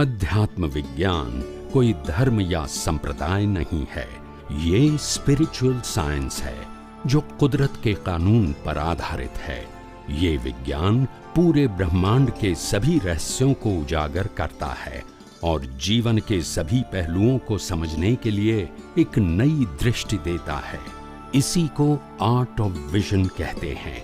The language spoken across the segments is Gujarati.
अध्यात्म विज्ञान कोई धर्म या संप्रदाय नहीं है, ये स्पिरिचुअल साइंस है जो कुदरत के कानून पर आधारित है। ये विज्ञान पूरे ब्रह्मांड के सभी रहस्यों को उजागर करता है और जीवन के सभी पहलुओं को समझने के लिए एक नई दृष्टि देता है। इसी को आर्ट ऑफ विजन कहते हैं,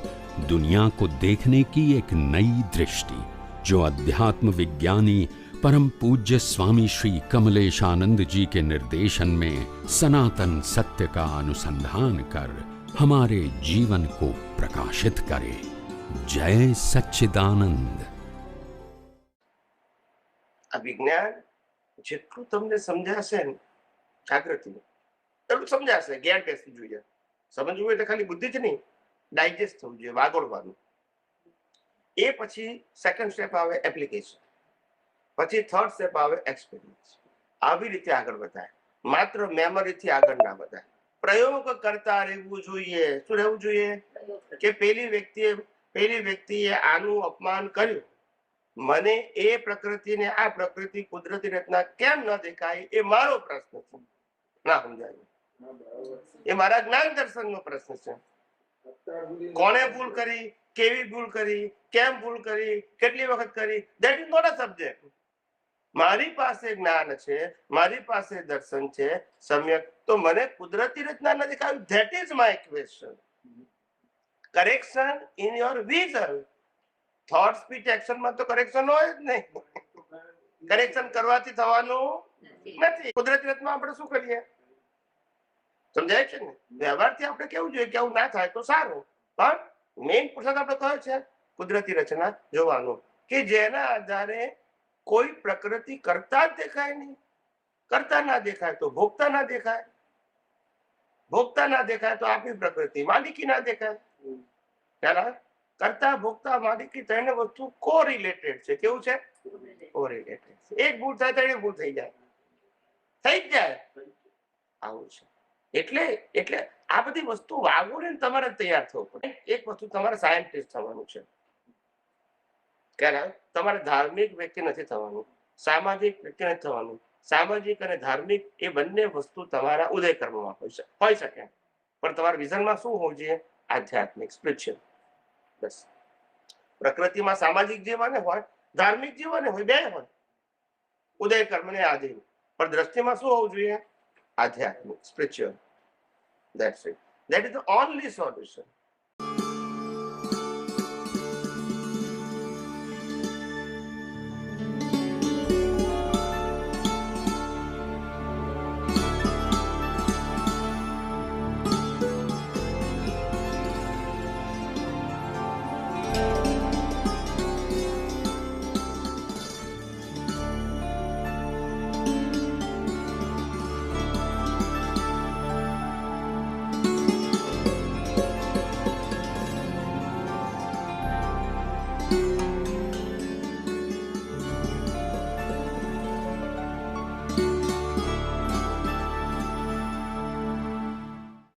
दुनिया को देखने की एक नई दृष्टि, जो अध्यात्म विज्ञानी परम पूज्य स्वामी श्री कमलेशानंद जी के निर्देशन में सनातन सत्य का अनुसंधान कर हमारे जीवन को प्रकाशित करे। जय सच्चिदानंद। अभिज्ञान જેટલું તમને સમજાશે ને જાગૃતિ એટલું સમજાશે, જ્ઞાન બેસવું જોઈએ। સમજવું એટલે ખાલી બુદ્ધિ જ નહીં, ડાયજેસ્ટ થવું જોઈએ, વાગોળવાનું। એ પછી સેકન્ડ સ્ટેપ આવે એપ્લિકેશન, પછી થર્ડ સ્ટેપ આવે એક્સપિરિયન્સ। આવી રીતે આગળ વધાય, માત્ર મેમરીથી આગળ ના વધાય। પ્રયોગ કરતા રહેવું જોઈએ। શું રહેવું જોઈએ? કે પેલી વ્યક્તિએ આનું અપમાન કર્યું, મને એ પ્રકૃતિને આ પ્રકૃતિ કુદરતી રચના કેમ ન દેખાય એ મારો પ્રશ્ન છે, ના સમજાય, એ મારા જ્ઞાન દર્શનનો પ્રશ્ન છે। કોણે ભૂલ કરી, કેવી ભૂલ કરી, કેમ ભૂલ કરી, કેટલી વખત કરી, that is not a subject. મારી પાસે જ્ઞાન છે, મારી પાસે દર્શન છે સમ્યક, તો મને કુદરતી રચના ન દેખાય, that is my question. Correction in your vision. Thought speech action માં તો કરેક્શન હોય જ નહીં, કરેક્શન કરવાથી થવાનું નથી। કુદરતી રચના આપણે શું કરીએ, સમજાય છે ને? વ્યવહારથી આપણે કેવું જોઈએ કે આવું ના થાય તો સારું, પણ મેઇન પુરુષાર્થ આપણે કયો છે? કુદરતી રચના જોવાનું, કે જેના આધારે કોઈ પ્રકૃતિ કરતા જ દેખાય નહીં। કરતા ના દેખાય તો ભોગતા ના દેખાય, ભોગતા ના દેખાય તો આપણી પ્રકૃતિ માલિકી ના દેખાય। પહેલા કરતા ભોગતા માલિકી ત્રણે વસ્તુ કોરિલેટેડ છે। કેવું છે? કોરિલેટેડ છે। એક ભૂલ થાય તો એક ભૂલ થઈ જાય, થઈ જ જાય, આવું છે। એટલે આ બધી વસ્તુ વાગોળીને તમારે તૈયાર થવું પડે। એક વસ્તુ તમારે સાયન્ટિસ્ટ થવાનું છે, તમારે ધાર્મિક વ્યક્તિ નથી થવાનું, સામાજિક વ્યક્તિ નથી થવાનું। સામાજિક અને ધાર્મિક એ બંને વસ્તુ તમારા ઉદય કર્મમાં હોઈ શકે, પણ તમારા વિઝનમાં શું હોવું જોઈએ? આધ્યાત્મિક, સ્પિરિચ્યુઅલ। બસ પ્રકૃતિમાં સામાજિક જીવન હોય, ધાર્મિક જીવન હોય, બે હોય, ઉદય કર્મને આધીન, પણ દ્રષ્ટિમાં શું હોવું જોઈએ? આધ્યાત્મિક, spiritual. That's it. That is the only solution.